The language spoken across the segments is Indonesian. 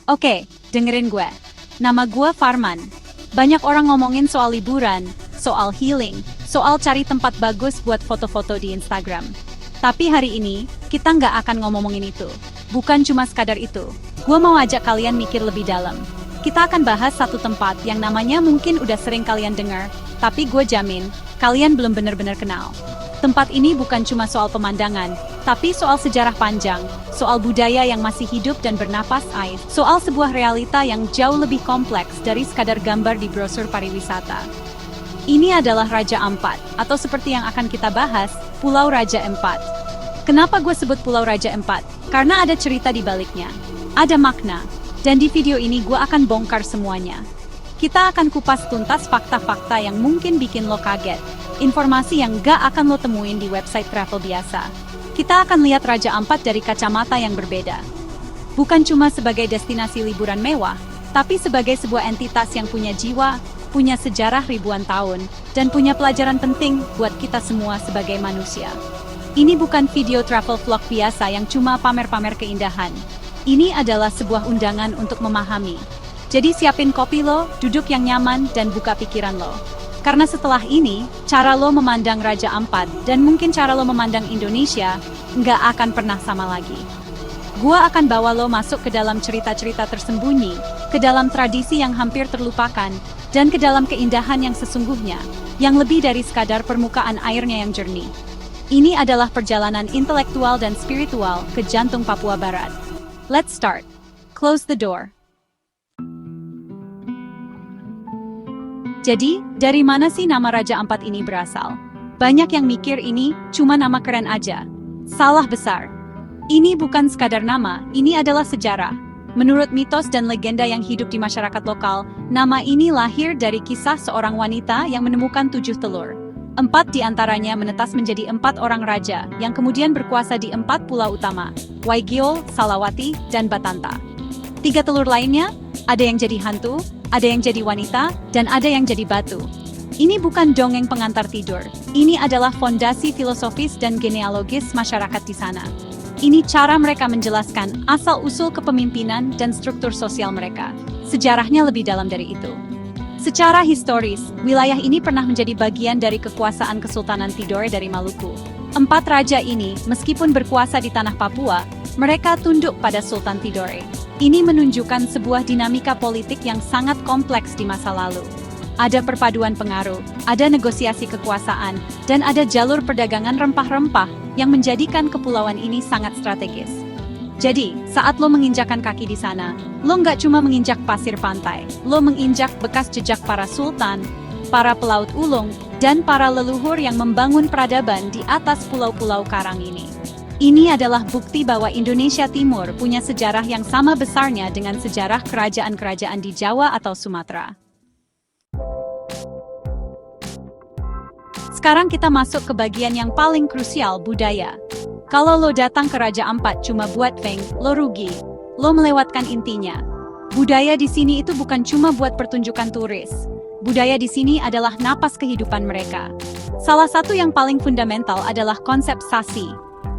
Oke, dengerin gue. Nama gue Farman. Banyak orang ngomongin soal liburan, soal healing, soal cari tempat bagus buat foto-foto di Instagram. Tapi hari ini, kita nggak akan ngomongin itu. Bukan cuma sekadar itu. Gue mau ajak kalian mikir lebih dalam. Kita akan bahas satu tempat yang namanya mungkin udah sering kalian dengar, tapi gue jamin, kalian belum benar-benar kenal. Tempat ini bukan cuma soal pemandangan, tapi soal sejarah panjang, soal budaya yang masih hidup dan bernapas air, soal sebuah realita yang jauh lebih kompleks dari sekadar gambar di brosur pariwisata. Ini adalah Raja Ampat, atau seperti yang akan kita bahas, Pulau Raja Empat. Kenapa gue sebut Pulau Raja Empat? Karena ada cerita di baliknya, ada makna, dan di video ini gue akan bongkar semuanya. Kita akan kupas tuntas fakta-fakta yang mungkin bikin lo kaget, informasi yang gak akan lo temuin di website travel biasa. Kita akan lihat Raja Ampat dari kacamata yang berbeda. Bukan cuma sebagai destinasi liburan mewah, tapi sebagai sebuah entitas yang punya jiwa, punya sejarah ribuan tahun, dan punya pelajaran penting buat kita semua sebagai manusia. Ini bukan video travel vlog biasa yang cuma pamer-pamer keindahan. Ini adalah sebuah undangan untuk memahami. Jadi siapin kopi lo, duduk yang nyaman, dan buka pikiran lo. Karena setelah ini, cara lo memandang Raja Ampat, dan mungkin cara lo memandang Indonesia, nggak akan pernah sama lagi. Gua akan bawa lo masuk ke dalam cerita-cerita tersembunyi, ke dalam tradisi yang hampir terlupakan, dan ke dalam keindahan yang sesungguhnya, yang lebih dari sekadar permukaan airnya yang jernih. Ini adalah perjalanan intelektual dan spiritual ke jantung Papua Barat. Let's start. Close the door. Jadi, dari mana sih nama Raja Ampat ini berasal? Banyak yang mikir ini cuma nama keren aja. Salah besar. Ini bukan sekadar nama, ini adalah sejarah. Menurut mitos dan legenda yang hidup di masyarakat lokal, nama ini lahir dari kisah seorang wanita yang menemukan 7 telur. 4 diantaranya menetas menjadi 4 orang raja, yang kemudian berkuasa di 4 pulau utama, Waigiol, Salawati, dan Batanta. 3 telur lainnya, ada yang jadi hantu, ada yang jadi wanita, dan ada yang jadi batu. Ini bukan dongeng pengantar tidur. Ini adalah fondasi filosofis dan genealogis masyarakat di sana. Ini cara mereka menjelaskan asal-usul kepemimpinan dan struktur sosial mereka. Sejarahnya lebih dalam dari itu. Secara historis, wilayah ini pernah menjadi bagian dari kekuasaan Kesultanan Tidore dari Maluku. 4 raja ini, meskipun berkuasa di tanah Papua, mereka tunduk pada Sultan Tidore. Ini menunjukkan sebuah dinamika politik yang sangat kompleks di masa lalu. Ada perpaduan pengaruh, ada negosiasi kekuasaan, dan ada jalur perdagangan rempah-rempah yang menjadikan kepulauan ini sangat strategis. Jadi, saat lo menginjakkan kaki di sana, lo nggak cuma menginjak pasir pantai, lo menginjak bekas jejak para sultan, para pelaut ulung, dan para leluhur yang membangun peradaban di atas pulau-pulau karang ini. Ini adalah bukti bahwa Indonesia Timur punya sejarah yang sama besarnya dengan sejarah kerajaan-kerajaan di Jawa atau Sumatera. Sekarang kita masuk ke bagian yang paling krusial, budaya. Kalau lo datang ke Raja Ampat cuma buat feng, lo rugi. Lo melewatkan intinya. Budaya di sini itu bukan cuma buat pertunjukan turis. Budaya di sini adalah napas kehidupan mereka. Salah satu yang paling fundamental adalah konsep sasi.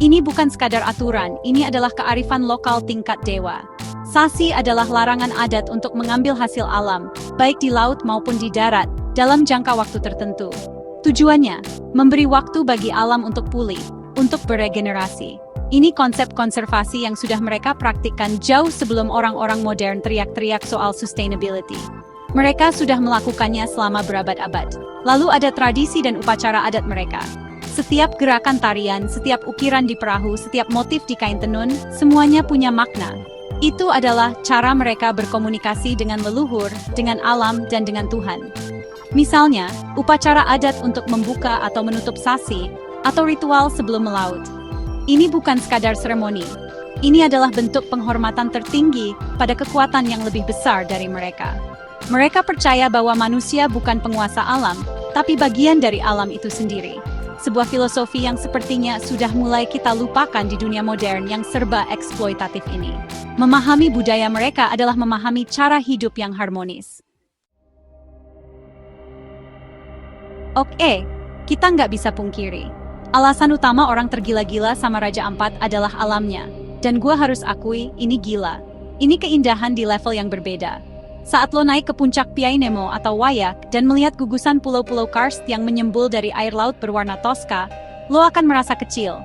Ini bukan sekadar aturan, ini adalah kearifan lokal tingkat dewa. Sasi adalah larangan adat untuk mengambil hasil alam, baik di laut maupun di darat, dalam jangka waktu tertentu. Tujuannya, memberi waktu bagi alam untuk pulih, untuk beregenerasi. Ini konsep konservasi yang sudah mereka praktikkan jauh sebelum orang-orang modern teriak-teriak soal sustainability. Mereka sudah melakukannya selama berabad-abad. Lalu ada tradisi dan upacara adat mereka. Setiap gerakan tarian, setiap ukiran di perahu, setiap motif di kain tenun, semuanya punya makna. Itu adalah cara mereka berkomunikasi dengan leluhur, dengan alam, dan dengan Tuhan. Misalnya, upacara adat untuk membuka atau menutup sasi, atau ritual sebelum melaut. Ini bukan sekadar seremoni. Ini adalah bentuk penghormatan tertinggi pada kekuatan yang lebih besar dari mereka. Mereka percaya bahwa manusia bukan penguasa alam, tapi bagian dari alam itu sendiri. Sebuah filosofi yang sepertinya sudah mulai kita lupakan di dunia modern yang serba eksploitatif ini. Memahami budaya mereka adalah memahami cara hidup yang harmonis. Oke, kita nggak bisa pungkiri. Alasan utama orang tergila-gila sama Raja Ampat adalah alamnya. Dan gua harus akui, ini gila. Ini keindahan di level yang berbeda. Saat lo naik ke puncak Piai Nemo atau Wayak dan melihat gugusan pulau-pulau karst yang menyembul dari air laut berwarna toska, lo akan merasa kecil.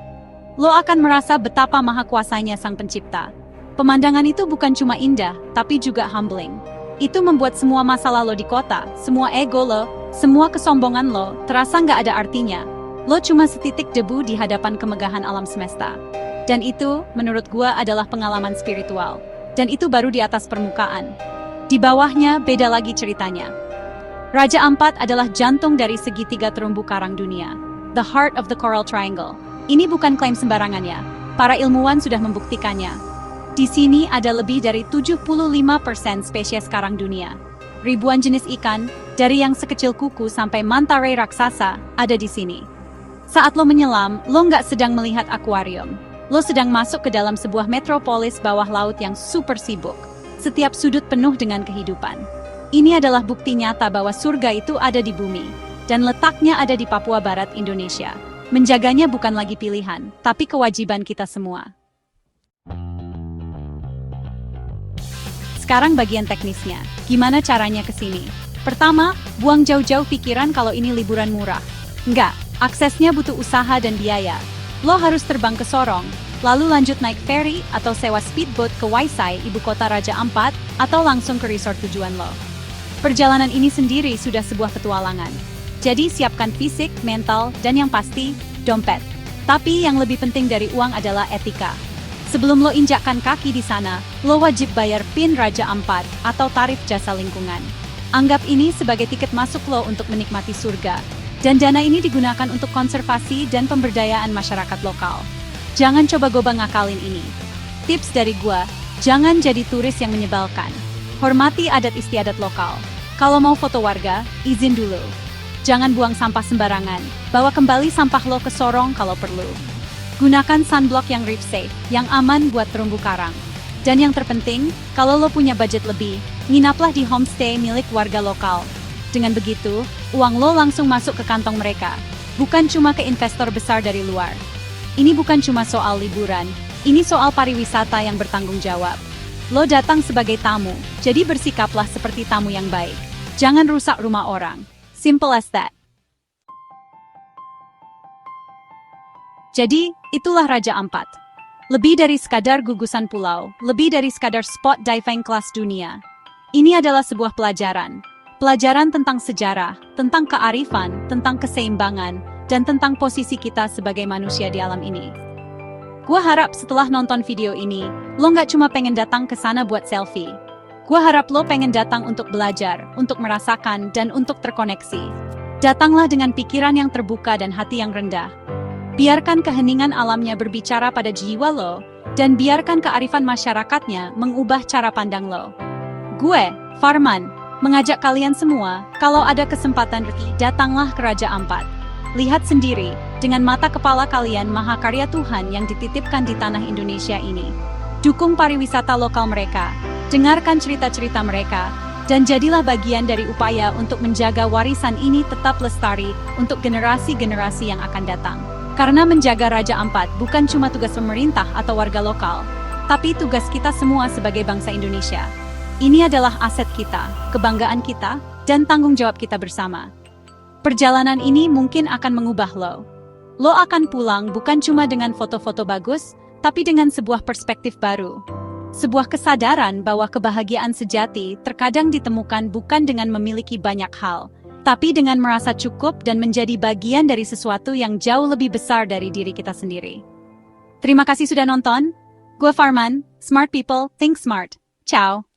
Lo akan merasa betapa maha kuasanya Sang Pencipta. Pemandangan itu bukan cuma indah, tapi juga humbling. Itu membuat semua masalah lo di kota, semua ego lo, semua kesombongan lo, terasa nggak ada artinya. Lo cuma setitik debu di hadapan kemegahan alam semesta. Dan itu, menurut gua, adalah pengalaman spiritual. Dan itu baru di atas permukaan. Di bawahnya, beda lagi ceritanya. Raja Ampat adalah jantung dari segitiga terumbu karang dunia. The heart of the Coral Triangle. Ini bukan klaim sembarangan ya. Para ilmuwan sudah membuktikannya. Di sini ada lebih dari 75% spesies karang dunia. Ribuan jenis ikan, dari yang sekecil kuku sampai manta ray raksasa, ada di sini. Saat lo menyelam, lo nggak sedang melihat akuarium. Lo sedang masuk ke dalam sebuah metropolis bawah laut yang super sibuk. Setiap sudut penuh dengan kehidupan. Ini adalah bukti nyata bahwa surga itu ada di bumi, dan letaknya ada di Papua Barat, Indonesia. Menjaganya bukan lagi pilihan, tapi kewajiban kita semua. Sekarang bagian teknisnya. Gimana caranya ke sini? Pertama, buang jauh-jauh pikiran kalau ini liburan murah. Enggak, aksesnya butuh usaha dan biaya. Lo harus terbang ke Sorong, lalu lanjut naik ferry atau sewa speedboat ke Waisai, ibu kota Raja Ampat, atau langsung ke resort tujuan lo. Perjalanan ini sendiri sudah sebuah petualangan. Jadi siapkan fisik, mental, dan yang pasti, dompet. Tapi yang lebih penting dari uang adalah etika. Sebelum lo injakkan kaki di sana, lo wajib bayar PIN Raja Ampat atau tarif jasa lingkungan. Anggap ini sebagai tiket masuk lo untuk menikmati surga. Dan dana ini digunakan untuk konservasi dan pemberdayaan masyarakat lokal. Jangan coba-coba ngakalin ini. Tips dari gua, jangan jadi turis yang menyebalkan. Hormati adat istiadat lokal. Kalau mau foto warga, izin dulu. Jangan buang sampah sembarangan. Bawa kembali sampah lo ke Sorong kalau perlu. Gunakan sunblock yang reef safe, yang aman buat terumbu karang. Dan yang terpenting, kalau lo punya budget lebih, nginaplah di homestay milik warga lokal. Dengan begitu, uang lo langsung masuk ke kantong mereka, bukan cuma ke investor besar dari luar. Ini bukan cuma soal liburan, ini soal pariwisata yang bertanggung jawab. Lo datang sebagai tamu, jadi bersikaplah seperti tamu yang baik. Jangan rusak rumah orang. Simple as that. Jadi, itulah Raja Ampat. Lebih dari sekadar gugusan pulau, lebih dari sekadar spot diving kelas dunia. Ini adalah sebuah pelajaran. Pelajaran tentang sejarah, tentang kearifan, tentang keseimbangan, dan tentang posisi kita sebagai manusia di alam ini. Gua harap setelah nonton video ini, lo nggak cuma pengen datang ke sana buat selfie. Gua harap lo pengen datang untuk belajar, untuk merasakan, dan untuk terkoneksi. Datanglah dengan pikiran yang terbuka dan hati yang rendah. Biarkan keheningan alamnya berbicara pada jiwa lo, dan biarkan kearifan masyarakatnya mengubah cara pandang lo. Gue, Farman, mengajak kalian semua, kalau ada kesempatan, datanglah ke Raja Ampat. Lihat sendiri, dengan mata kepala kalian mahakarya Tuhan yang dititipkan di tanah Indonesia ini. Dukung pariwisata lokal mereka, dengarkan cerita-cerita mereka, dan jadilah bagian dari upaya untuk menjaga warisan ini tetap lestari untuk generasi-generasi yang akan datang. Karena menjaga Raja Ampat bukan cuma tugas pemerintah atau warga lokal, tapi tugas kita semua sebagai bangsa Indonesia. Ini adalah aset kita, kebanggaan kita, dan tanggung jawab kita bersama. Perjalanan ini mungkin akan mengubah lo. Lo akan pulang bukan cuma dengan foto-foto bagus, tapi dengan sebuah perspektif baru. Sebuah kesadaran bahwa kebahagiaan sejati terkadang ditemukan bukan dengan memiliki banyak hal, tapi dengan merasa cukup dan menjadi bagian dari sesuatu yang jauh lebih besar dari diri kita sendiri. Terima kasih sudah nonton. Gue Farman, Smart People, Think Smart. Ciao.